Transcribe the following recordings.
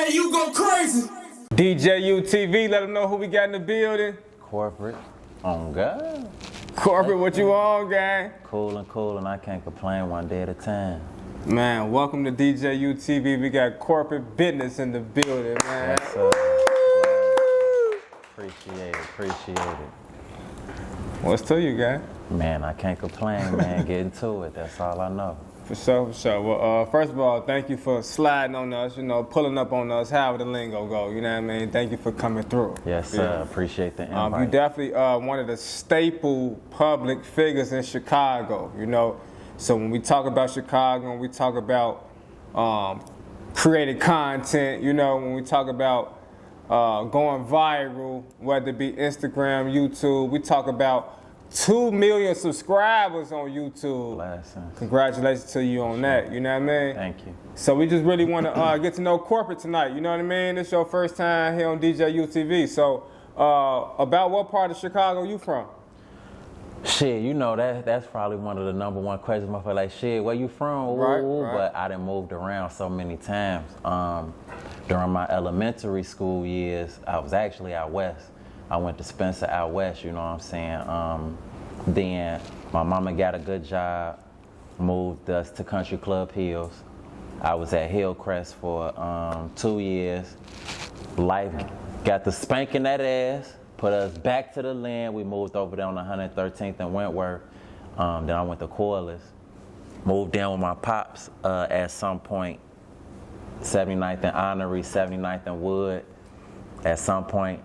DJ, you go crazy. DJ TV, let them know who we got in the building. Corporate, on God. Corporate, what you on, gang? Cool and I can't complain one day at a time. Man, welcome to DJ TV. We got corporate business in the building, man. Yes, sir. Appreciate it. What's to you, gang? Man, I can't complain, man. Getting to it, that's all I know. For sure. Well, first of all, thank you for sliding on us, pulling up on us, however the lingo go, you know what I mean? Thank you for coming through. Yes, sir. Yeah. Appreciate the invite. You definitely one of the staple public figures in Chicago, So when we talk about Chicago, when we talk about creating content, when we talk about going viral, whether it be Instagram, YouTube, we talk about 2 million subscribers on YouTube. Blessings. Congratulations to you on that, you know what I mean? Thank you. So we just really want to get to know corporate tonight, you know what I mean? It's your first time here on DJ TV. So about what part of Chicago you from? Shit, that's probably one of the number one questions. I feel like, shit, where you from? Right. But I done moved around so many times. During my elementary school years, I was actually out west. I went to Spencer out west, you know what I'm saying? Then my mama got a good job, moved us to Country Club Hills. I was at Hillcrest for 2 years. Life got the spanking that ass, put us back to the land. We moved over there on 113th and Wentworth. Then I went to Corliss. Moved down with my pops at some point, 79th and Honorary, 79th and Wood. At some point,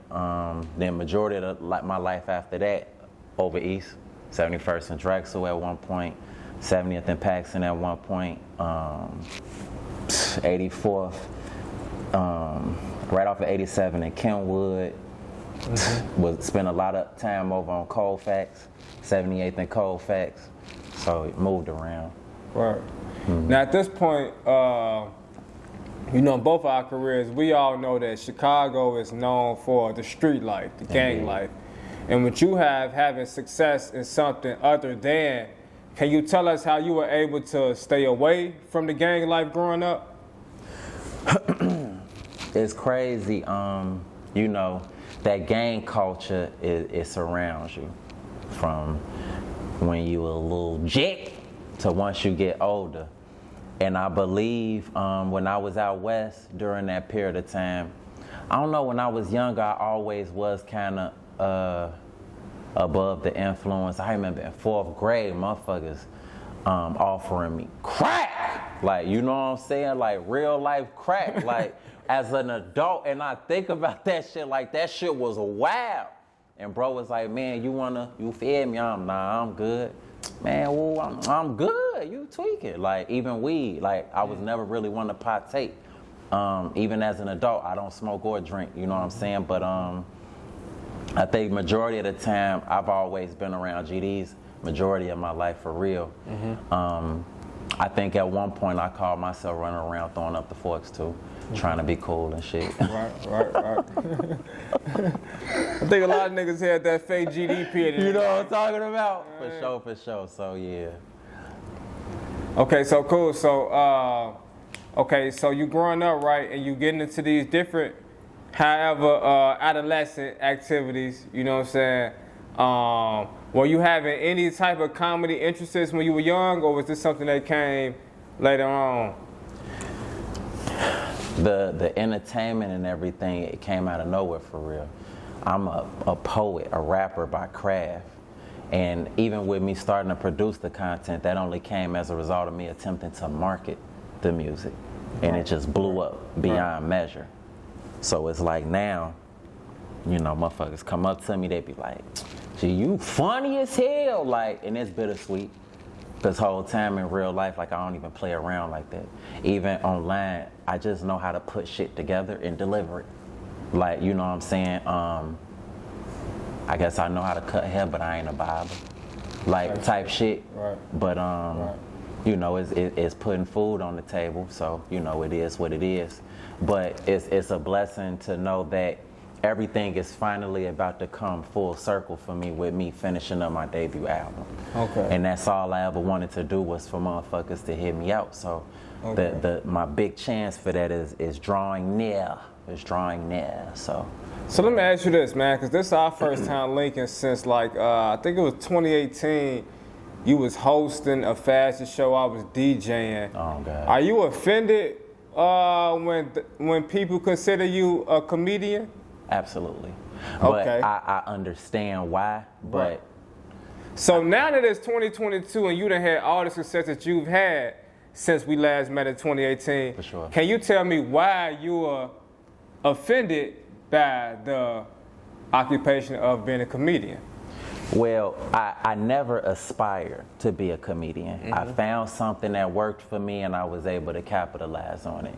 then majority of my life after that, over east, 71st and Drexel at one point, 70th and Paxton at one point, 84th, right off of 87 in Kenwood. Spent a lot of time over on Colfax, 78th and Colfax, so it moved around. Right. Now at this point, both our careers, we all know that Chicago is known for the street life, the gang life. And what you having success in something other than, can you tell us how you were able to stay away from the gang life growing up? It's crazy, that gang culture, it surrounds you from when you a little jit to once you get older. And I believe when I was out west during that period of time, I don't know, when I was younger, I always was kind of above the influence. I remember in 4th grade, motherfuckers offering me crack. Like, you know what I'm saying? Like real life crack. Like as an adult, and I think about that shit, like that shit was wild. And bro was like, man, you feel me? I'm good. Man, well, I'm good. You tweaking. Like, even weed. Like, I was never really one to partake. Even as an adult, I don't smoke or drink. You know what I'm saying? But I think majority of the time, I've always been around GDs. Majority of my life, for real. I think at one point, I called myself running around throwing up the forks too, trying to be cool and shit. Right. I think a lot of niggas had that fake GD period. You know what I'm talking about? For sure. So yeah. Okay, so cool. So so you growing up, right, and you getting into these different, adolescent activities. You know what I'm saying? Were you having any type of comedy interests when you were young, or was this something that came later on? The entertainment and everything, it came out of nowhere, for real. I'm a poet, a rapper by craft. And even with me starting to produce the content, that only came as a result of me attempting to market the music. And it just blew up beyond measure. So it's like now, motherfuckers come up to me, they be like, gee, you funny as hell. Like, and it's bittersweet. This whole time in real life, like, I don't even play around like that. Even online, I just know how to put shit together and deliver it. Like, you know what I'm saying? I guess I know how to cut hair, but I ain't a barber. Like, type shit. Right. But, it's putting food on the table, so, it is what it is. But it's a blessing to know that everything is finally about to come full circle for me with me finishing up my debut album. Okay. And that's all I ever wanted to do was for motherfuckers to hear me out. So Okay. My big chance for that is drawing near. It's drawing near. So let me ask you this, man, because this is our first time linking since like I think it was 2018. You was hosting a fashion show. I was DJing. Oh God. Are you offended when people consider you a comedian? Absolutely. Okay. But I understand why. But Right. So now that it's 2022 and you done had all the success that you've had since we last met in 2018, For sure. Can you tell me why you are offended by the occupation of being a comedian? Well, I never aspired to be a comedian. Mm-hmm. I found something that worked for me and I was able to capitalize on it.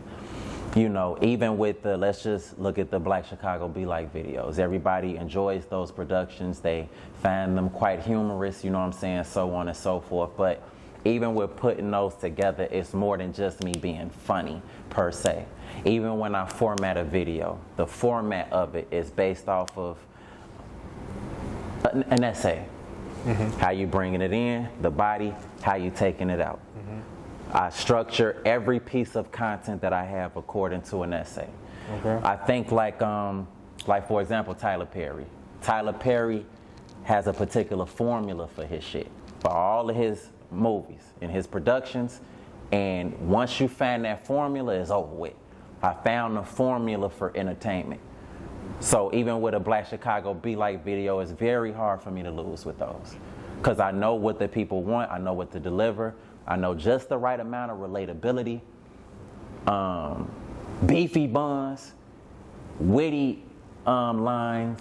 You know, even with let's just look at the Black Chicago Be Like videos. Everybody enjoys those productions. They find them quite humorous, you know what I'm saying, so on and so forth. But even with putting those together, it's more than just me being funny per se. Even when I format a video, the format of it is based off of an essay. Mm-hmm. How you bringing it in, the body, how you taking it out. Mm-hmm. I structure every piece of content that I have according to an essay. Okay. I think like for example, Tyler Perry. Tyler Perry has a particular formula for his shit, for all of his movies and his productions. And once you find that formula, it's over with. I found the formula for entertainment. So even with a Black Chicago Be Like video, it's very hard for me to lose with those. Because I know what the people want, I know what to deliver, I know just the right amount of relatability, beefy buns, witty lines,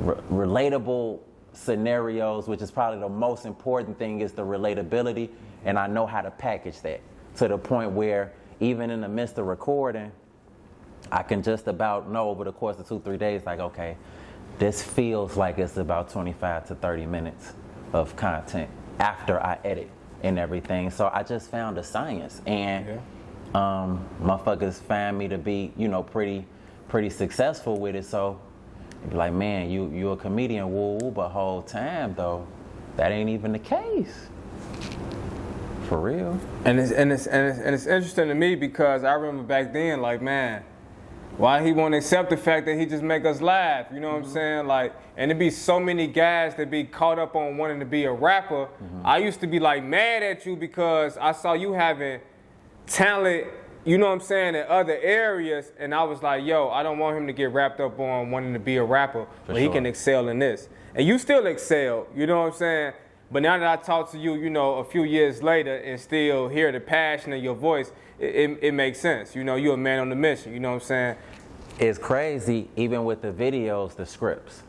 relatable scenarios, which is probably the most important thing is the relatability, and I know how to package that to the point where even in the midst of recording, I can just about know over the course of 2-3 days, like, okay, this feels like it's about 25 to 30 minutes of content after I edit and everything. So I just found a science, and motherfuckers find me to be, you know, pretty successful with it. So be like, man, you a comedian, woo, but whole time though, that ain't even the case. For real. And it's interesting to me because I remember back then, like, man, why he won't accept the fact that he just make us laugh, you know what I'm saying? Like, and there be so many guys that be caught up on wanting to be a rapper. I used to be like mad at you because I saw you having talent, you know what I'm saying, in other areas, and I was like, yo, I don't want him to get wrapped up on wanting to be a rapper, but he can excel in this. And you still excel, you know what I'm saying? But now that I talk to you, you know, a few years later and still hear the passion in your voice, it makes sense. You know, you're a man on the mission, you know what I'm saying? It's crazy, even with the videos, the scripts.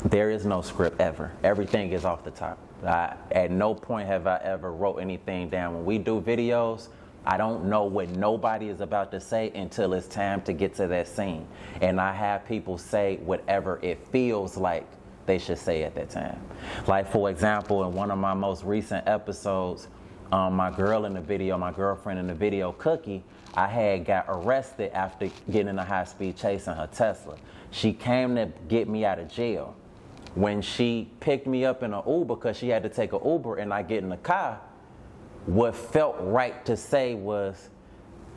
There is no script ever. Everything is off the top. At no point have I ever wrote anything down. When we do videos, I don't know what nobody is about to say until it's time to get to that scene. And I have people say whatever it feels like they should say at that time. Like, for example, in one of my most recent episodes, my girlfriend in the video, Cookie, I had got arrested after getting in a high-speed chase in her Tesla. She came to get me out of jail. When she picked me up in an Uber, because she had to take an Uber and I get in the car, what felt right to say was,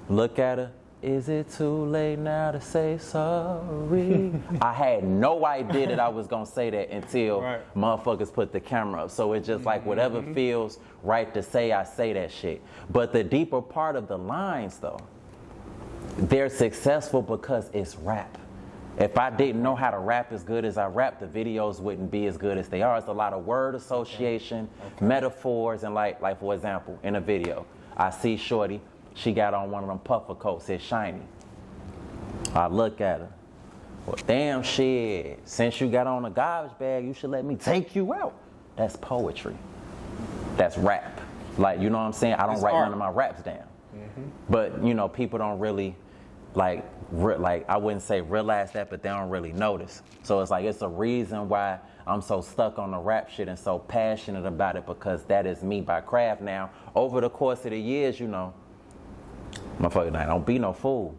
look at her, is it too late now to say sorry? I had no idea that I was gonna say that until motherfuckers put the camera up. So it's just like whatever feels right to say, I say that shit. But the deeper part of the lines though, they're successful because it's rap. If I didn't know how to rap as good as I rap, the videos wouldn't be as good as they are. It's a lot of word association, metaphors, and like for example, in a video, I see Shorty, she got on one of them puffer coats, it's shiny. I look at her. Well, damn shit, since you got on a garbage bag, you should let me take you out. That's poetry. That's rap. Like, you know what I'm saying? I don't write none of my raps down. But, you know, people don't really, like, I wouldn't say realize that, but they don't really notice. So it's like, it's a reason why I'm so stuck on the rap shit and so passionate about it, because that is me by craft now. Over the course of the years, you know, motherfucker, like, don't be no fool.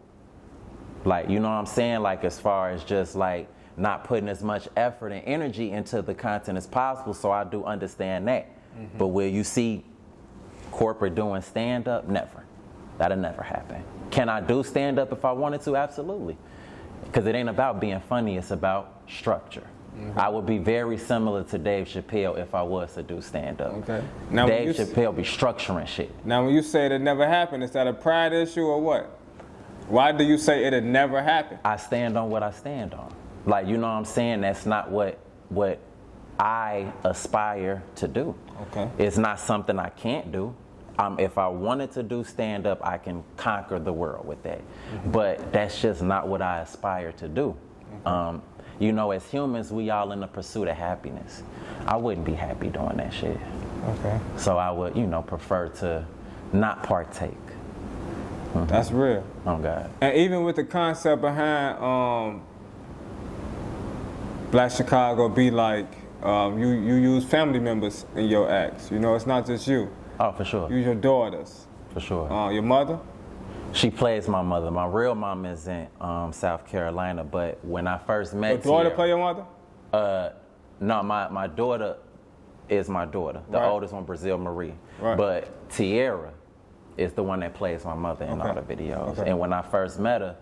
Like, you know what I'm saying? Like, as far as just like not putting as much effort and energy into the content as possible. So I do understand that. But will you see corporate doing stand-up? Never. That'll never happen. Can I do stand-up if I wanted to? Absolutely. Because it ain't about being funny, it's about structure. I would be very similar to Dave Chappelle if I was to do stand-up. Okay. Now, Dave Chappelle be structuring shit. Now, when you say it never happened, is that a pride issue or what? Why do you say it'd never happen? I stand on what I stand on. Like, you know what I'm saying? That's not what I aspire to do. Okay. It's not something I can't do. If I wanted to do stand-up, I can conquer the world with that. But that's just not what I aspire to do. You know, as humans, we all in the pursuit of happiness. I wouldn't be happy doing that shit. Okay. So I would, you know, prefer to not partake. That's real. Oh, God. And even with the concept behind Black Chicago be like, you use family members in your acts. You know, it's not just you. Oh, for sure. You use your daughters. For sure. Your mother? She plays my mother. My real mom is in South Carolina, but when I first met Your daughter Tierra, play your mother? No, my daughter is my daughter. The oldest one, Brazil Marie. Right. But Tierra is the one that plays my mother in all the videos. Okay. And when I first met her,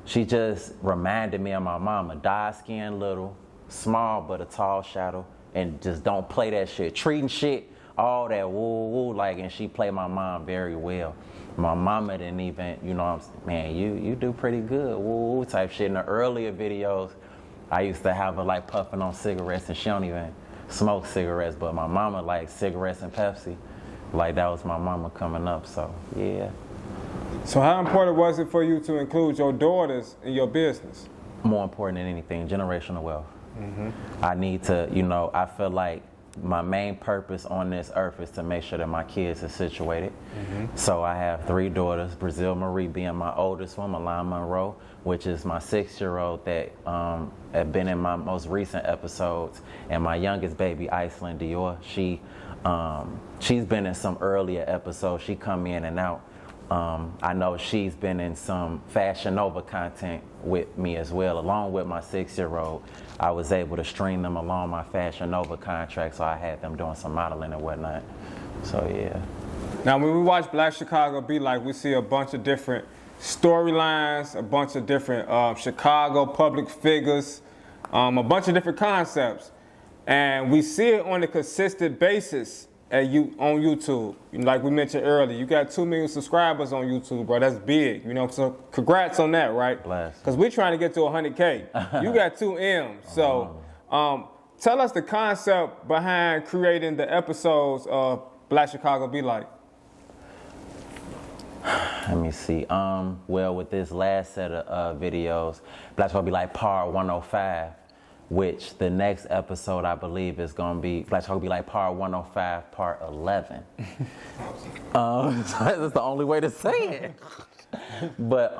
she just reminded me of my mama. Dark-skinned, little, small, but a tall shadow. And just don't play that shit. Treating shit, all that woo-woo, like, and she played my mom very well. My mama didn't even, you know, man, you do pretty good, woo-woo type shit. In the earlier videos, I used to have her like puffing on cigarettes, and she don't even smoke cigarettes, but my mama likes cigarettes and Pepsi. Like, that was my mama coming up, so yeah. So how important was it for you to include your daughters in your business? More important than anything, generational wealth. I need to, you know, I feel like my main purpose on this earth is to make sure that my kids are situated. So I have 3 daughters, Brazil Marie being my oldest one, Milan Monroe, which is my 6-year-old that have been in my most recent episodes, and my youngest baby, Iceland Dior. She's been in some earlier episodes. She come in and out. I know she's been in some Fashion Nova content with me as well, along with my 6-year-old. I was able to string them along my Fashion Nova contract, so I had them doing some modeling and whatnot. So yeah. Now, when we watch Black Chicago be like, we see a bunch of different storylines, a bunch of different Chicago public figures, a bunch of different concepts, and we see it on a consistent basis on YouTube. Like we mentioned earlier, you got 2 million subscribers on YouTube, bro. That's big, you know. So congrats on that, right? Bless. Because we're trying to get to 100K. You got 2 M's. So tell us the concept behind creating the episodes of Black Chicago Be Like. Let me see. Well, with this last set of videos, Black Chicago Be Like Part 105, which the next episode I believe is gonna be Black Chicago Be Like Part 105, Part 11. That's the only way to say it. But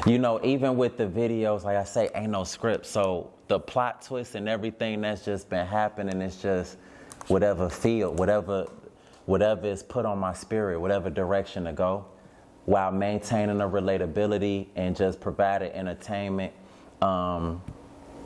you know, even with the videos, like I say, ain't no script. So the plot twist and everything that's just been happening is just whatever is put on my spirit, whatever direction to go, while maintaining a relatability and just providing entertainment.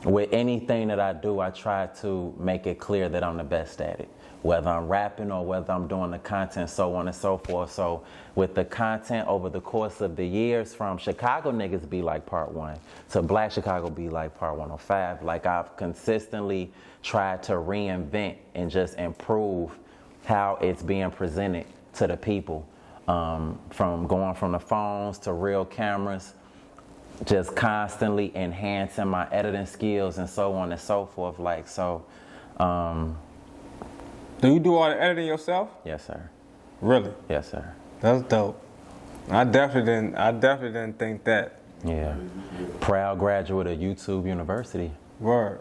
With anything that I do, I try to make it clear that I'm the best at it, whether I'm rapping or whether I'm doing the content, so on and so forth. So with the content over the course of the years, from Chicago Niggas Be Like Part 1 to Black Chicago Be Like Part 105, like I've consistently tried to reinvent and just improve how it's being presented to the people, from going from the phones to real cameras, just constantly enhancing my editing skills and so on and so forth. Like, so. Do you do all the editing yourself? Yes, sir. Really? Yes, sir. That's dope. I definitely didn't think that. Yeah. Proud graduate of YouTube University. Word.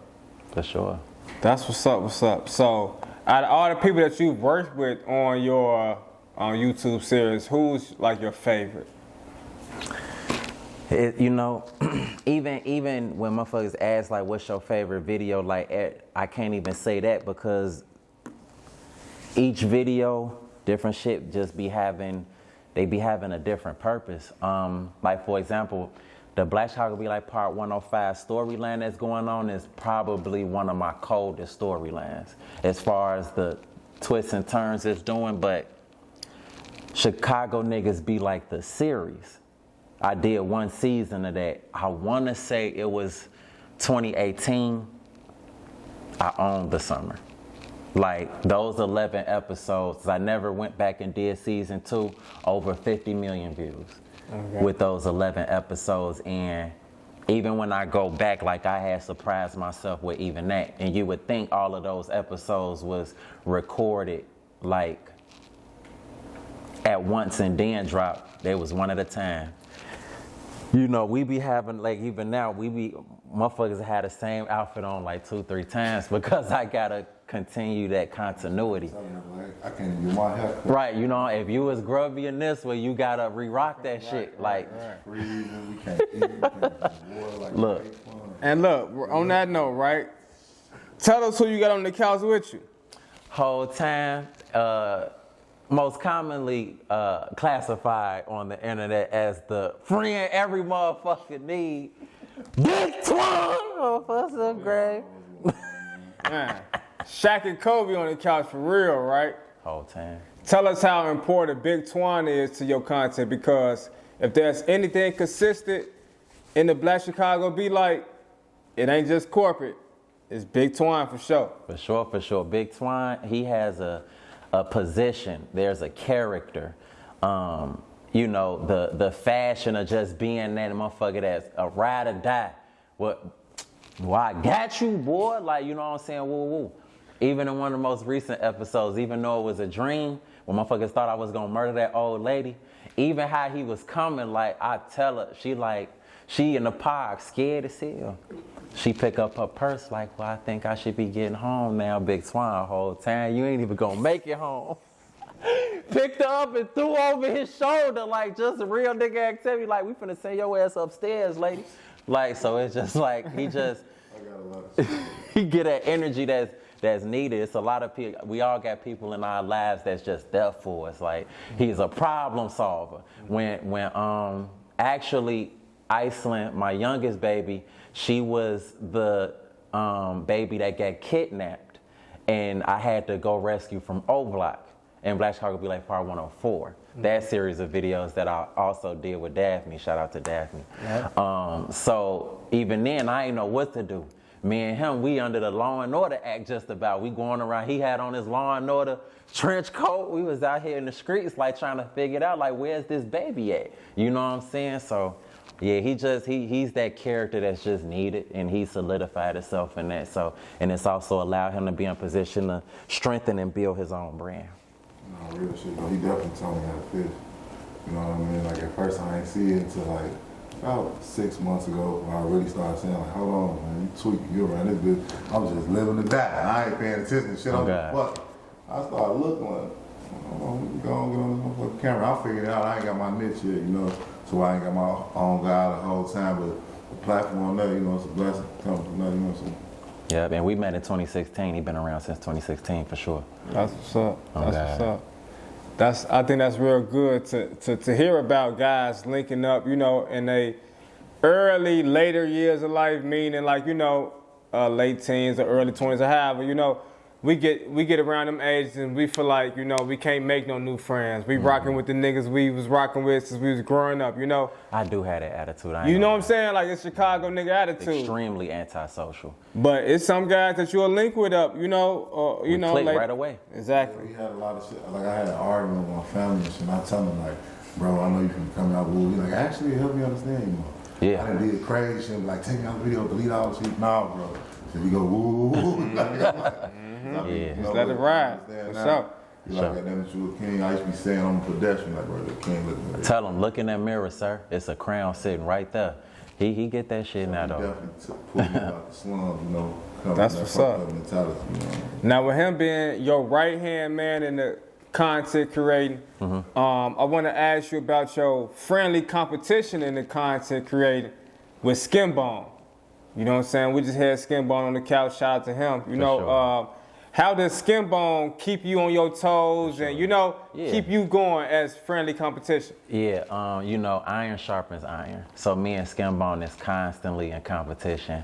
For sure. That's what's up. So, out of all the people that you've worked with on your YouTube series, who's like your favorite? You know, even when motherfuckers ask like, what's your favorite video, like I can't even say that, because each video, different shit just be having a different purpose. Like for example, the Black Chicago Be Like Part 105 storyline that's going on is probably one of my coldest storylines as far as the twists and turns it's doing, but Chicago Niggas Be Like the series. I did one season of that. I want to say it was 2018. I owned the summer. Like those 11 episodes, I never went back and did season 2, over 50 million views with those 11 episodes. And even when I go back, like I had surprised myself with even that. And you would think all of those episodes was recorded like at once and then dropped. They was one at a time. You know, we be having, like even now, motherfuckers had the same outfit on like 2-3 times because I gotta continue that continuity. I can't do my haircut. Right, you know, if you was grubby in this way, you gotta re-rock that shit. Like, Freezing, we can't eat, we can't water, like, look. And look, on that note, right? Tell us who you got on the couch with you. Whole time, most commonly classified on the internet as the friend every motherfucker need, Big Twan. Oh, what's up, Greg? Man, Shaq and Kobe on the couch for real, right? Whole time. Tell us how important Big Twan is to your content, because if there's anything consistent in the Black Chicago Be Like, it ain't just corporate. It's Big Twan for sure. For sure, for sure. Big Twan, he has a position. There's a character. You know, the fashion of just being that motherfucker that's a ride or die. Well, I got you, boy. Like, you know what I'm saying? Woo, woo. Even in one of the most recent episodes, even though it was a dream, when motherfuckers thought I was gonna murder that old lady, even how he was coming, like, I tell her, she in the park, scared as hell. She pick up her purse like, well, I think I should be getting home now, Big Twan. Whole time, you ain't even gonna make it home. Picked her up and threw over his shoulder like just a real nigga activity. Like, we finna send your ass upstairs, lady. Like, so it's just like, he just, he get that energy that's needed. It's a lot of people, we all got people in our lives that's just there for us. Like, he's a problem solver. When actually Iceland, my youngest baby, she was the baby that got kidnapped, and I had to go rescue from O Block and Black Chicago Be Like Part 104. That series of videos that I also did with Daphne. Shout out to Daphne. Yep. So even then, I didn't know what to do. Me and him, we under the Law and Order Act just about. We going around, he had on his Law and Order trench coat. We was out here in the streets like trying to figure it out, like, where's this baby at? You know what I'm saying? So yeah, he's that character that's just needed, and he solidified himself in that. So, and it's also allowed him to be in position to strengthen and build his own brand. No, real shit, though. He definitely taught me how to fish. You know what I mean? Like, at first I ain't see it until like about 6 months ago when I really started saying, like, hold on, man, you tweaking, you around this bitch. I was just living to die. I ain't paying attention to shit. I'm just fucking. I started looking like, go on, get on this motherfucking camera. I figured it out. I ain't got my niche yet, you know. So I ain't got my own guy the whole time, but the platform there, you know, it's a blessing. Coming from that, you know what I'm saying? Yeah, and we met in 2016. He been around since 2016 for sure. That's what's up. That's what's up. I think that's real good to hear about guys linking up, you know, in they later years of life, meaning like, you know, late teens or early 20s or however, you know, we get around them ages and we feel like, you know, we can't make no new friends. We rocking with the niggas we was rocking with since we was growing up, you know. I do have that attitude. You know what I'm saying? Like, it's Chicago nigga attitude. Extremely antisocial. But it's some guys that you'll link with up, you know, or you know, click like, right away. Exactly. We had a lot of shit. Like, I had an argument with my family and shit, and I tell them, like, bro, I know you can come out with like, actually help me understand you more. Yeah. I done did crazy shit, like, take me out the video, delete all the shit. Nah, bro. So we go, woo. Yeah. Just let it ride. What's up? You like that damn you a king. I used to be saying I'm a pedestrian, like, bro, the king looking at Tell him, look in that mirror, sir. It's a crown sitting right there. He get that shit now, though. Definitely pulled me out the slums, you know. That's what's up. Mentality, you know? Now, with him being your right-hand man in the content creating, I want to ask you about your friendly competition in the content creating with Skinbone. You know what I'm saying? We just had Skinbone on the couch. Shout out to him. You know, sure. How does Skinbone keep you on your toes and, you know, keep you going as friendly competition? Yeah, you know, iron sharpens iron. So me and Skinbone is constantly in competition.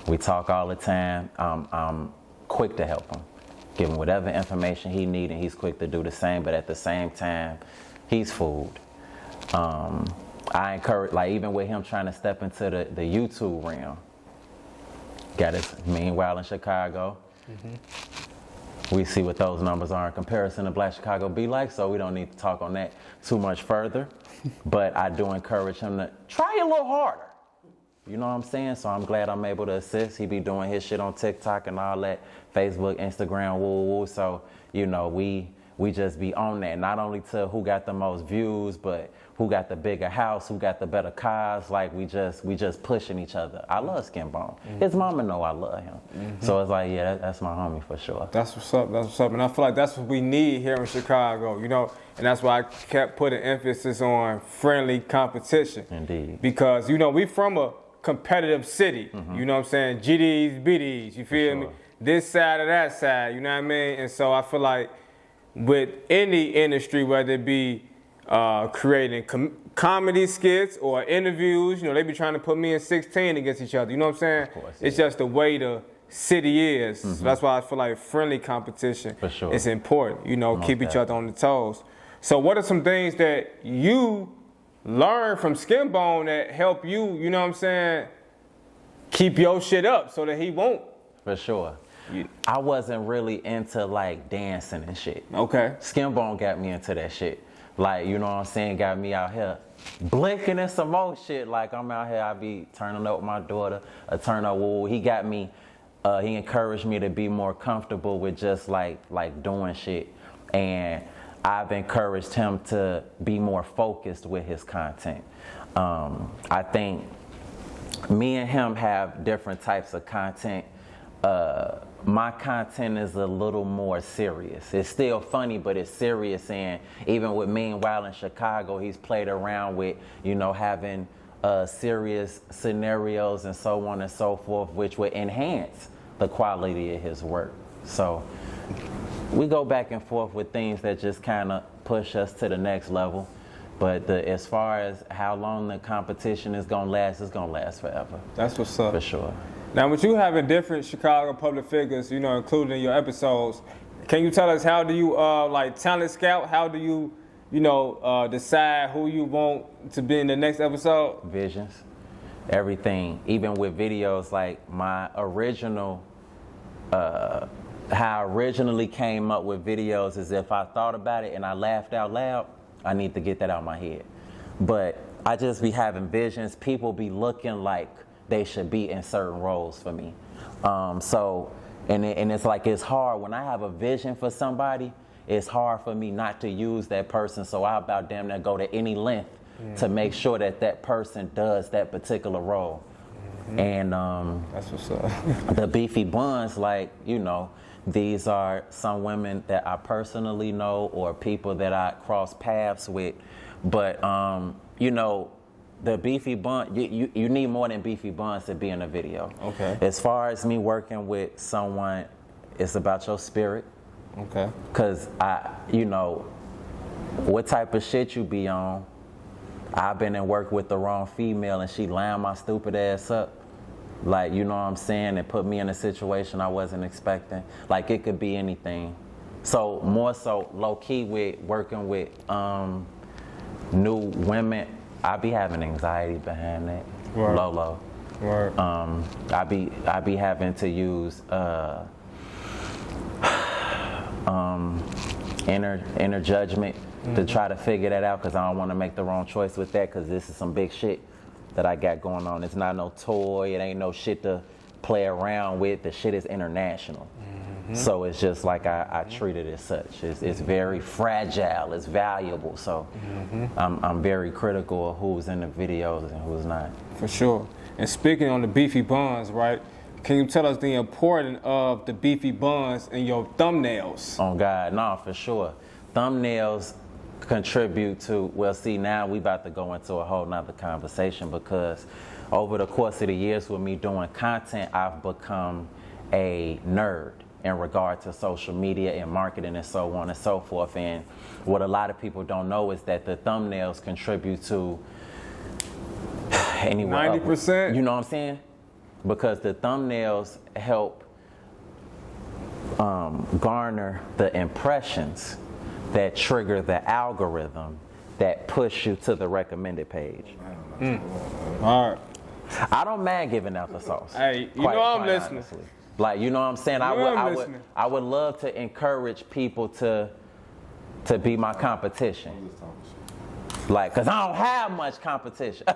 We talk all the time. I'm quick to help him. Give him whatever information he needs, and he's quick to do the same. But at the same time, he's food. I encourage, like even with him trying to step into the YouTube realm, got his, meanwhile in Chicago, we see what those numbers are in comparison to Black Chicago be like, so we don't need to talk on that too much further. But I do encourage him to try a little harder. You know what I'm saying? So I'm glad I'm able to assist. He be doing his shit on TikTok and all that, Facebook, Instagram, woo. So, you know, we just be on that. Not only to who got the most views, but who got the bigger house, who got the better cars. Like we just pushing each other. I love Skin Bone. His mama know I love him. So it's like, yeah, that's my homie for sure. That's what's up. That's what's up. And I feel like that's what we need here in Chicago, you know. And that's why I kept putting emphasis on friendly competition. Indeed. Because, you know, we from a competitive city. You know what I'm saying? GDs, BDs, you feel me? This side or that side, you know what I mean? And so I feel like with any industry, whether it be creating comedy skits or interviews, you know, they be trying to put me in 16 against each other, you know what I'm saying? Of course, it's just the way the city is. So that's why I feel like friendly competition is important, you know, keep each other on the toes. So what are some things that you learn from Skin Bone that help you, you know what I'm saying, keep your shit up so that he won't? For sure. I wasn't really into like dancing and shit. Okay. Skin Bone got me into that shit. Like, you know what I'm saying, got me out here blinking and some more shit. Like I'm out here, I be turning up with my daughter, turn up woo. He got me, he encouraged me to be more comfortable with just like doing shit. And I've encouraged him to be more focused with his content. I think me and him have different types of content. My content is a little more serious. It's still funny, but it's serious. And even with Meanwhile in Chicago, he's played around with, you know, having serious scenarios and so on and so forth, which would enhance the quality of his work. So we go back and forth with things that just kind of push us to the next level. But as far as how long the competition is going to last, it's going to last forever. That's what's up. For sure. Now, with you having different Chicago public figures, you know, including in your episodes, can you tell us how do you, like, talent scout? How do you, you know, decide who you want to be in the next episode? Visions. Everything. Even with videos, like my original, how I originally came up with videos is if I thought about it and I laughed out loud, I need to get that out of my head. But I just be having visions. People be looking like they should be in certain roles for me. And it's like, it's hard. When I have a vision for somebody, it's hard for me not to use that person. So I about damn near go to any length to make sure that that person does that particular role. And that's what's up. the beefy buns, like, you know, these are some women that I personally know or people that I cross paths with. But, you know, the beefy bun, you need more than beefy buns to be in a video. Okay. As far as me working with someone, it's about your spirit. Okay. Because you know, what type of shit you be on, I've been in work with the wrong female and she lined my stupid ass up. Like, you know what I'm saying? And put me in a situation I wasn't expecting. Like, it could be anything. So, more so, low-key with working with new women, I be having anxiety behind that. Right. Low. Right. I be having to use inner judgment to try to figure that out, because I don't want to make the wrong choice with that, because this is some big shit that I got going on. It's not no toy. It ain't no shit to play around with. The shit is international. So it's just like I treat it as such. It's very fragile. It's valuable. So I'm very critical of who's in the videos and who's not. For sure. And speaking on the beefy buns, right? Can you tell us the importance of the beefy buns in your thumbnails? Oh God, no, for sure. Thumbnails contribute to, well, see, now we about to go into a whole nother conversation, because over the course of the years with me doing content, I've become a nerd in regard to social media and marketing and so on and so forth. And what a lot of people don't know is that the thumbnails contribute to anywhere 90%? You know what I'm saying? Because the thumbnails help garner the impressions that trigger the algorithm that push you to the recommended page. All right. I don't mind giving out the sauce. Hey, you know I'm listening. Honestly. Like, you know what I'm saying? I would love to encourage people to be my competition. Like, cause I don't have much competition.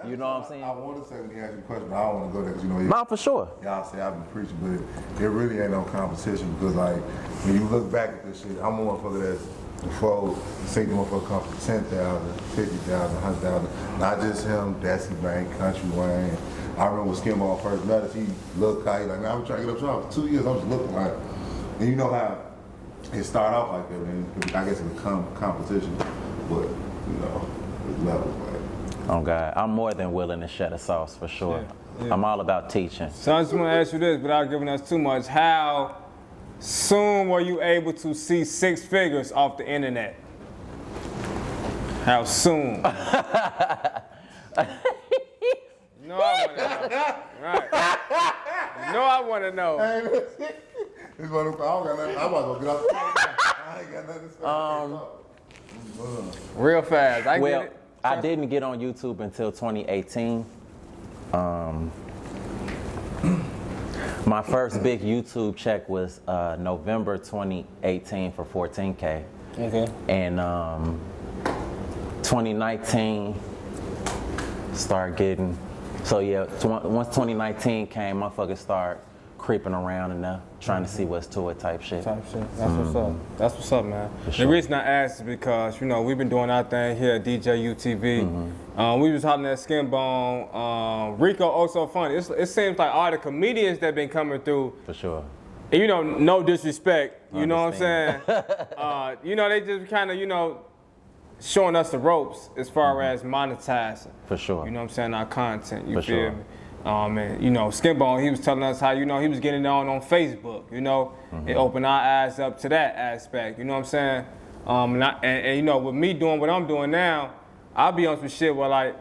You know what I'm saying? I want to say when you ask me a question, but I don't want to go there because No, for sure. y'all say I've been preaching, but it really ain't no competition because like when you look back at this shit, I'm a motherfucker that's before say the motherfucker come from 10,000, 50,000, 100,000. Not just him, Desi Bank, Country Wayne. I remember when Skimbo first met us, he looked like, man, I've been trying to get up top for 2 years. I'm just looking like, and you know how it started off like that, man. I guess it become competition, but you know, it's levels, man. Oh God, I'm more than willing to share the sauce for sure. Yeah. I'm all about teaching. So I just want to ask you this, without giving us too much, how soon were you able to see 6 figures off the internet? How soon? You know I want to know. Right. You know I want to know. This one, I don't got nothing. I'm about to get off. I ain't got nothing to say. Real fast. I get it. I didn't get on YouTube until 2018. My first big YouTube check was November 2018 for 14K. Okay. And 2019 started getting, so yeah, once 2019 came, motherfuckers start creeping around in there, trying to see what's to it type shit. That's what's up. That's what's up, man. Sure. The reason I asked is because, you know, we've been doing our thing here at DJ UTV. We was hollering at Skinbone. Rico also funny. It seems like all the comedians that been coming through. For sure. And, you know, no disrespect. You know what I'm saying? You know, they just kind of, you know, showing us the ropes as far as monetizing. For sure. You know what I'm saying? Our content. You For feel sure. me? And you know, Skinbone, he was telling us how, you know, he was getting on Facebook, you know, it opened our eyes up to that aspect, you know what I'm saying? And you know, with me doing what I'm doing now, I'll be on some shit where like,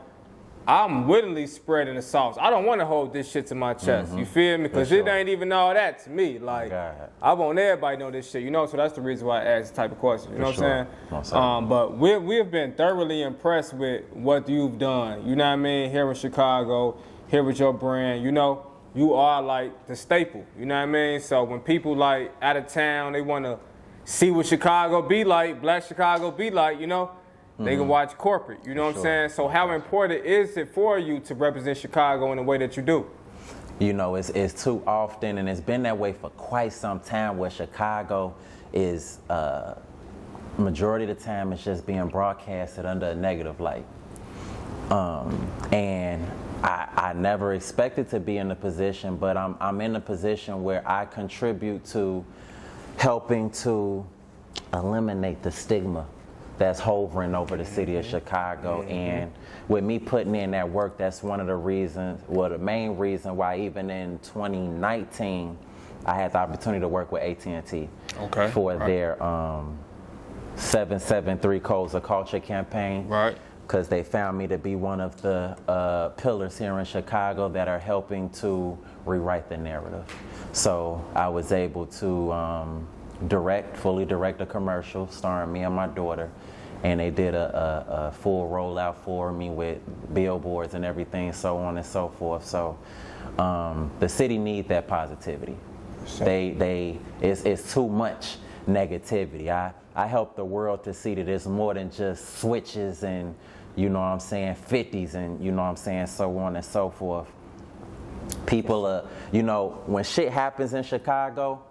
I'm willingly spreading the sauce. I don't want to hold this shit to my chest, you feel me? Because it ain't even all that to me. Like, I want everybody to know this shit, you know, so that's the reason why I asked this type of question, you know what I'm saying? But we've been thoroughly impressed with what you've done, you know what I mean, here in Chicago. Here with your brand, you know, you are like the staple, you know what I mean? So when people like out of town, they want to see what Chicago be like, Black Chicago be like, you know, they can watch corporate, you know what I'm saying? So how important is it for you to represent Chicago in the way that you do? You know, it's too often, and it's been that way for quite some time, where Chicago is, majority of the time, it's just being broadcasted under a negative light. And I never expected to be in a position, but I'm in a position where I contribute to helping to eliminate the stigma that's hovering over the city of Chicago. And with me putting in that work, that's one of the reasons, well, the main reason why even in 2019, I had the opportunity to work with AT&T for their 773 Codes of Culture campaign. Right. Because they found me to be one of the pillars here in Chicago that are helping to rewrite the narrative. So I was able to fully direct a commercial starring me and my daughter, and they did a full rollout for me with billboards and everything, so on and so forth. So the city needs that positivity. It's too much negativity. I help the world to see that it's more than just switches and, you know what I'm saying, 50s and, you know what I'm saying, so on and so forth. People, you know, when shit happens in Chicago,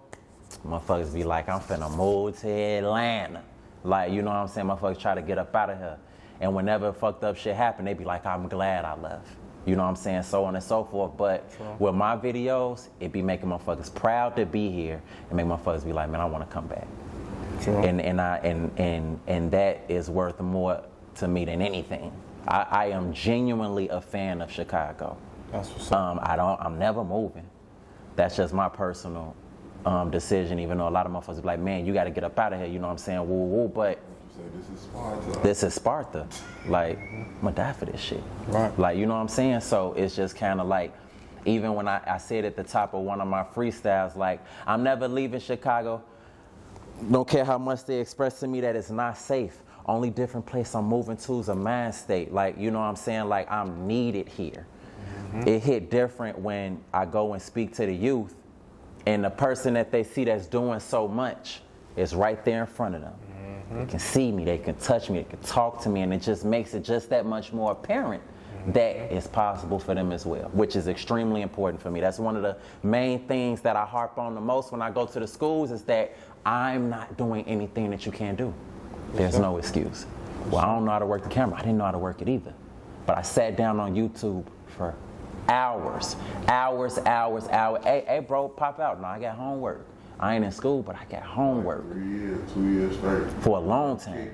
motherfuckers be like, I'm finna move to Atlanta. Like, you know what I'm saying, motherfuckers try to get up out of here. And whenever fucked up shit happen, they be like, I'm glad I left. You know what I'm saying, so on and so forth. But with my videos, it be making motherfuckers proud to be here and make motherfuckers be like, man, I wanna come back. And that is worth more to me than anything. I am genuinely a fan of Chicago. That's what's up. I'm never moving. That's just my personal decision. Even though a lot of motherfuckers be like, man, you got to get up out of here. You know what I'm saying? Woo woo. But this is Sparta. This is Sparta. Like, I'm gonna die for this shit. Right. Like, you know what I'm saying? So it's just kind of like, even when I said at the top of one of my freestyles, like, I'm never leaving Chicago. Don't care how much they express to me that it's not safe. only different place I'm moving to is a mind state. Like, you know what I'm saying? Like, I'm needed here. It hit different when I go and speak to the youth, and the person that they see that's doing so much is right there in front of them. They can see me, they can touch me, they can talk to me, and it just makes it just that much more apparent that it's possible for them as well, which is extremely important for me. That's one of the main things that I harp on the most when I go to the schools, is that I'm not doing anything that you can't do. There's no excuse. Well, I don't know how to work the camera. I didn't know how to work it either. But I sat down on YouTube for hours. Hey, bro, pop out. No, I got homework. I ain't in school, but I got homework. 3 years, 2 years straight. For a long time.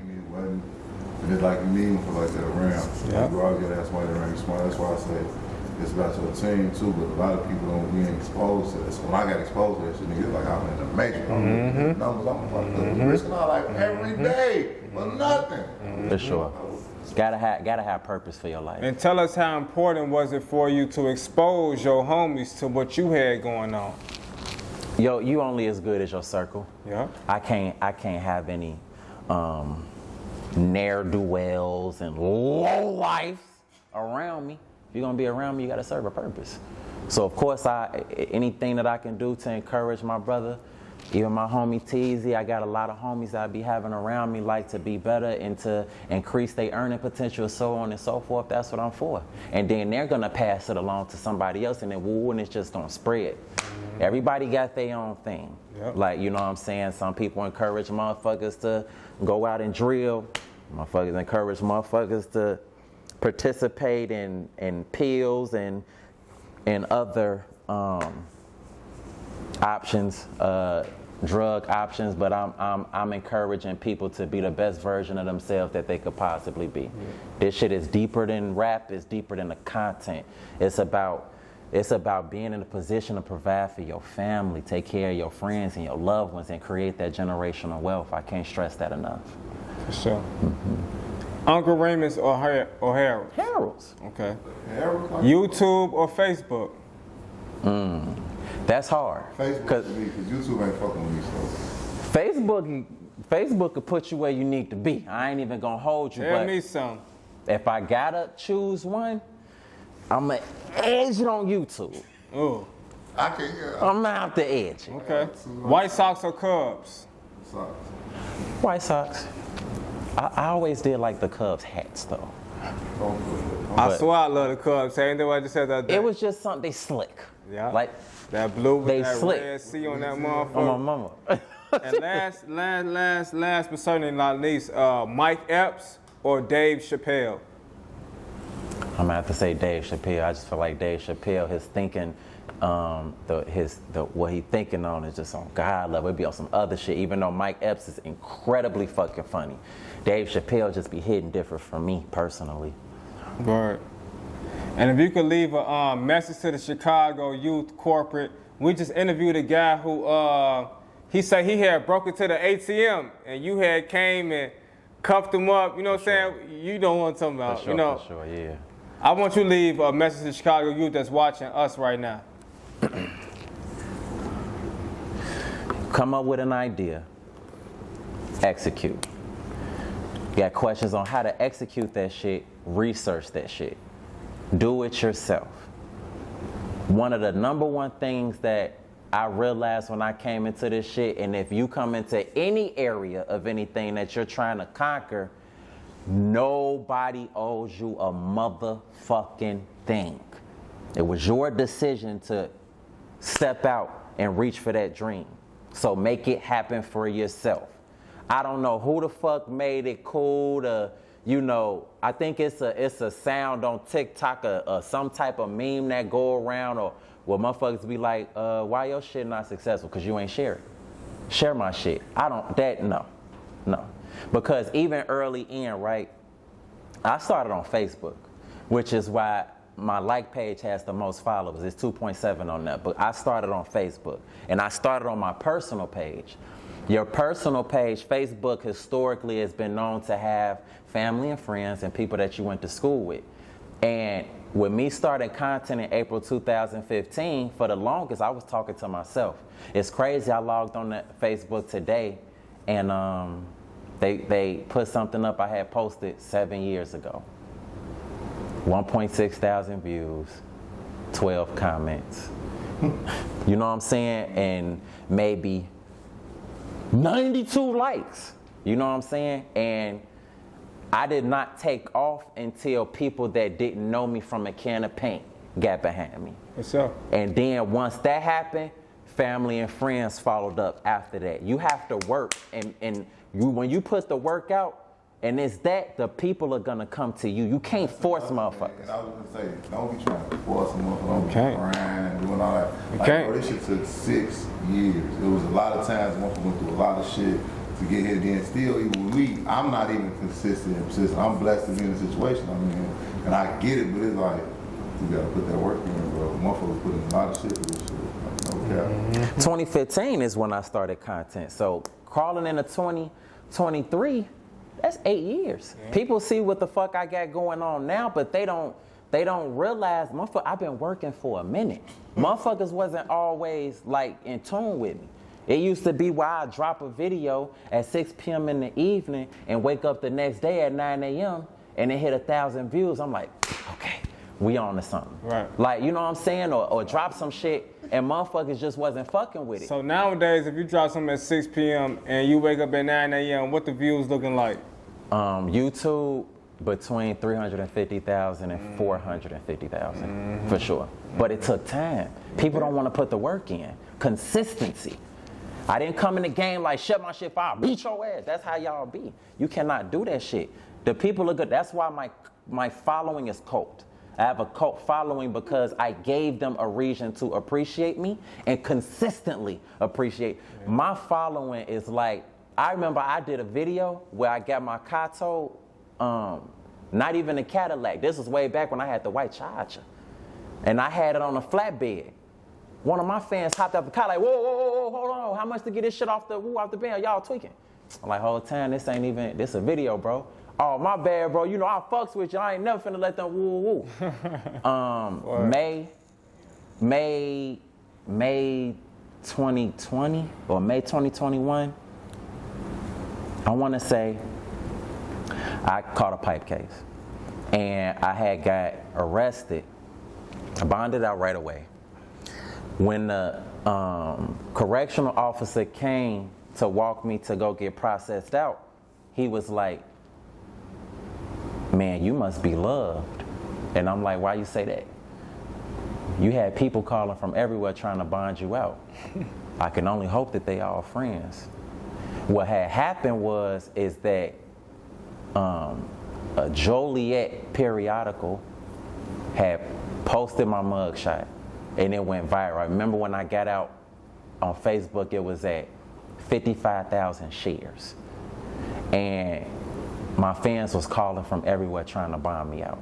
And it's like you need them for like that around. Yeah. You always gotta have somebody around you smart. That's why I say it's about your team too, but a lot of people don't be exposed to this. When I got exposed to that shit, nigga, like I'm in the major. Numbers, I'm risking all like every day for nothing. For sure. Gotta have purpose for your life. And tell us, how important was it for you to expose your homies to what you had going on? Yo, you only as good as your circle. Yeah. I can't have any ne'er-do-wells and low-lifes around me. If you're gonna be around me, you gotta serve a purpose. So of course, anything that I can do to encourage my brother, even my homie Teezy, I got a lot of homies that I be having around me, like to be better and to increase their earning potential, so on and so forth. That's what I'm for. And then they're gonna pass it along to somebody else, and then woo, and it's just gonna spread. Everybody got their own thing. Yep. Like, you know what I'm saying? Some people encourage motherfuckers to go out and drill. Motherfuckers encourage motherfuckers to participate in pills and other options, drug options. But I'm encouraging people to be the best version of themselves that they could possibly be. Yeah. This shit is deeper than rap. It's deeper than the content. It's about being in a position to provide for your family, take care of your friends and your loved ones, and create that generational wealth. I can't stress that enough. For sure. Uncle Raymond's or Harold's? Harold's. Okay. YouTube or Facebook? That's hard. Facebook, because YouTube ain't fucking with me, so. Facebook could put you where you need to be. I ain't even gonna hold you. Tell me some. If I gotta choose one, I'm gonna edge it on YouTube. Ooh. I can't hear. I'm out the edge. Okay. White Sox or Cubs? Sox. White Sox. I always did like the Cubs hats though. I swear I love the Cubs. Ain't that what I just said the other day? It was just something, they slick. Yeah. Like that blue with they that slick. red C on that motherfucker. On my mama. And last but certainly not least, Mike Epps or Dave Chappelle? I'm gonna have to say Dave Chappelle. I just feel like Dave Chappelle, his thinking, what he thinking on is just on God level. It'd be on some other shit. Even though Mike Epps is incredibly fucking funny, Dave Chappelle just be hitting different for me personally. Word. And if you could leave a message to the Chicago youth corporate, we just interviewed a guy who he said he had broke into the ATM and you had came and cuffed him up. You know what I'm saying? You don't want to talk about. For sure, you know. For sure, yeah. I want you to leave a message to Chicago youth that's watching us right now. Come up with an idea. Execute. Got questions on how to execute that shit? Research that shit. Do it yourself. One of the number one things that I realized when I came into this shit, and if you come into any area of anything that you're trying to conquer, nobody owes you a motherfucking thing. It was your decision to step out and reach for that dream. So make it happen for yourself. I don't know who the fuck made it cool to, you know, I think it's a sound on TikTok or some type of meme that go around or where motherfuckers be like, why your shit not successful? Because you ain't share it. Share my shit. No. Because even early in, right, I started on Facebook, which is why my like page has the most followers. It's 2.7 on that. But I started on Facebook, and I started on my personal page. Your personal page, Facebook, historically has been known to have family and friends and people that you went to school with. And with me starting content in April 2015, for the longest, I was talking to myself. It's crazy. I logged on that Facebook today, and They put something up I had posted 7 years ago. 1.6 thousand views, 12 comments. You know what I'm saying? And maybe 92 likes. You know what I'm saying? And I did not take off until people that didn't know me from a can of paint got behind me. What's up? And then once that happened, family and friends followed up after that. You have to work, and when you put the work out, and it's that, the people are gonna come to you. You can't force motherfuckers. And I was gonna say, don't be trying to force them, don't be Okay. crying, doing all that. Like, Okay. bro, this shit took 6 years. It was a lot of times motherfuckers went through a lot of shit to get here. Then still, even with me, I'm not even consistent and persistent. I'm blessed to be in the situation I'm in, and I get it, but it's like, you gotta put that work in, bro. Motherfuckers put in a lot of shit for this shit. Like, no cap. 2015 is when I started content. So crawling into 2023, that's 8 years. Yeah. People see what the fuck I got going on now, but they don't realize, motherfucker, I've been working for a minute. Motherfuckers wasn't always like in tune with me. It used to be where I drop a video at 6 p.m. in the evening and wake up the next day at 9 a.m. and it hit 1,000 views. I'm like, okay, we on to something. Right. Like, you know what I'm saying? Or drop some shit and motherfuckers just wasn't fucking with it. So nowadays, if you drop something at 6 p.m. and you wake up at 9 a.m., what the views looking like? YouTube between 350,000 and 450,000 for sure. But it took time. People don't want to put the work in. Consistency. I didn't come in the game like shut my shit fire, beat your ass. That's how y'all be. You cannot do that shit. The people are good. That's why my following is cult. I have a cult following because I gave them a reason to appreciate me and consistently appreciate. My following is like, I remember I did a video where I got my car towed, not even a Cadillac. This was way back when I had the white Charger. And I had it on a flatbed. One of my fans hopped out the car like, whoa, hold on. How much to get this shit off the bed? Y'all tweaking. I'm like, whole time, this a video, bro. Oh, my bad, bro. You know, I fucks with you. I ain't never finna let them woo. May 2020 or May 2021, I want to say I caught a pipe case and I had got arrested. I bonded out right away. When the correctional officer came to walk me to go get processed out, he was like, man, you must be loved. And I'm like, why you say that? You had people calling from everywhere trying to bond you out. I can only hope that they all friends. What had happened is that a Joliet periodical had posted my mugshot and it went viral. I remember when I got out on Facebook, it was at 55,000 shares. And my fans was calling from everywhere trying to bomb me out.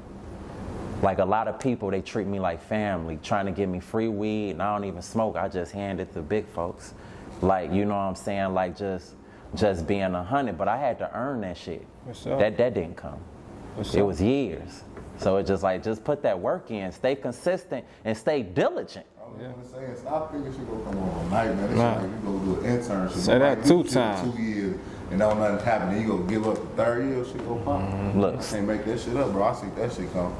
Like a lot of people, they treat me like family, trying to give me free weed, and I don't even smoke. I just hand it to big folks. Like, you know what I'm saying? Like just being 100, but I had to earn that shit. That didn't come. It was years. So it's just put that work in, stay consistent, and stay diligent. I was saying, stop thinking shit gonna come overnight, man. This shit like you go do an internship. Say that 2 times. 2 years. And now nothing happened, and you go give up the 3rd year, shit go pop. Look. I can't make that shit up, bro. I see that shit come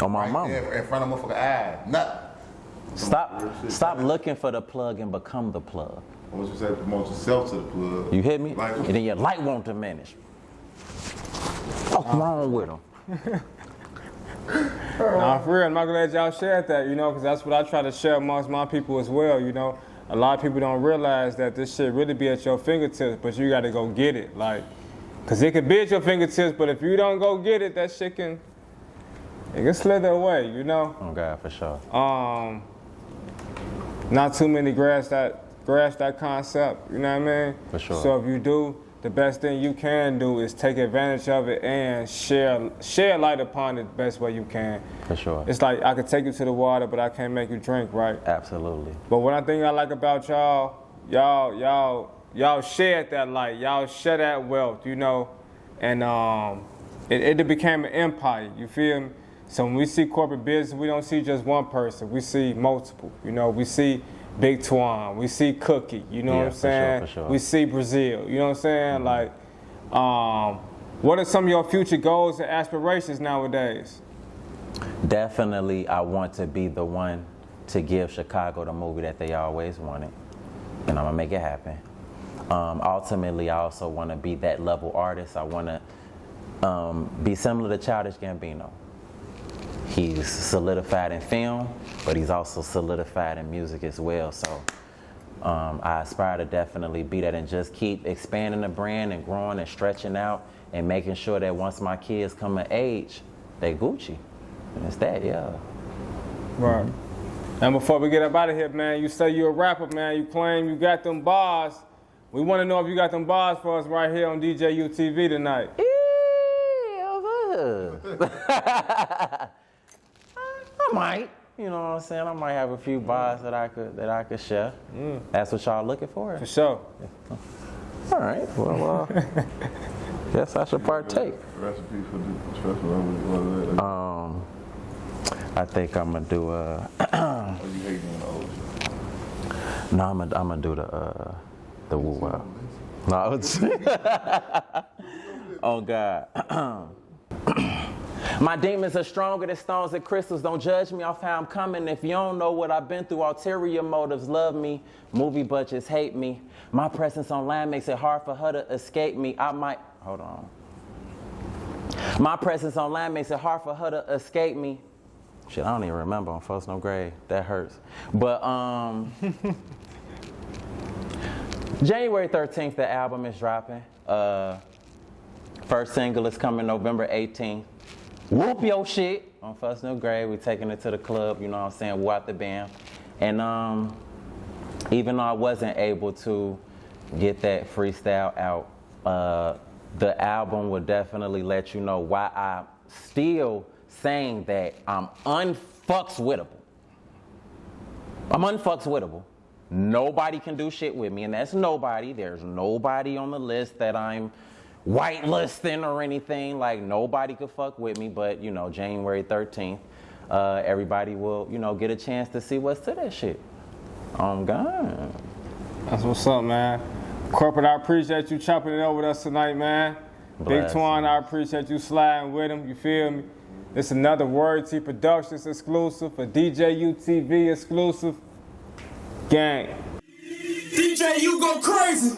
on my mama. In front of motherfucker eye. Nothing. Stop looking for the plug and become the plug. What you say, promote yourself to the plug. You hit me? Like, and then your light won't diminish. What's wrong with them? Nah, for real, I'm not glad y'all shared that, you know, because that's what I try to share amongst my people as well, you know. A lot of people don't realize that this shit really be at your fingertips, but you gotta go get it, like, because it can be at your fingertips, but if you don't go get it, that shit can slither away, you know. Oh God, for sure. Not too many grasp that concept, you know what I mean? For sure. So if you do, the best thing you can do is take advantage of it and share light upon it the best way you can. For sure. It's like I could take you to the water, but I can't make you drink, right? Absolutely. But one thing I like about y'all shared that light, y'all share that wealth, you know, and it became an empire, you feel me? So when we see corporate business, we don't see just one person, we see multiple, you know, we see Big Twan, we see Cookie, you know what I'm saying? For sure. We see Brazil, you know what I'm saying? Like, What are some of your future goals and aspirations nowadays? Definitely, I want to be the one to give Chicago the movie that they always wanted, and I'm gonna make it happen. Ultimately, I also want to be that level artist. I want to be similar to Childish Gambino. He's solidified in film, but he's also solidified in music as well. So I aspire to definitely be that and just keep expanding the brand and growing and stretching out and making sure that once my kids come of age, they Gucci. And it's that, yeah. Right. And before we get up out of here, man, you say you're a rapper, man. You claim you got them bars. We want to know if you got them bars for us right here on DJU TV tonight. I might. You know what I'm saying? I might have a few bars that I could share. That's what y'all looking for? For sure. All right. Well, guess I should partake. Recipe for the special. I think I'm gonna do a. Are you hating on the old shit? No, I'm gonna do the woo wow. No, it's oh God. My demons are stronger than stones and crystals. Don't judge me off how I'm coming. If you don't know what I've been through, ulterior motives love me. Movie budgets hate me. My presence online makes it hard for her to escape me. Hold on. My presence online makes it hard for her to escape me. Shit, I don't even remember on First No Grade. That hurts. But January 13th, the album is dropping. First single is coming November 18th. Whoop your shit on First No Grade. We're taking it to the club, you know what I'm saying? Woo out the band. And even though I wasn't able to get that freestyle out, the album will definitely let you know why I'm still saying that I'm unfuckswittable. I'm unfuckswittable. Nobody can do shit with me, and that's nobody. There's nobody on the list that I'm whitelisting or anything. Like, nobody could fuck with me, but, you know, January 13th, everybody will, you know, get a chance to see what's to that shit. I'm gone. That's what's up, man. Corporate, I appreciate you chopping it up with us tonight, man. Big Twan, I appreciate you sliding with him, you feel me? It's another Word T Productions exclusive, a DJU TV exclusive. Gang. DJ, you go crazy.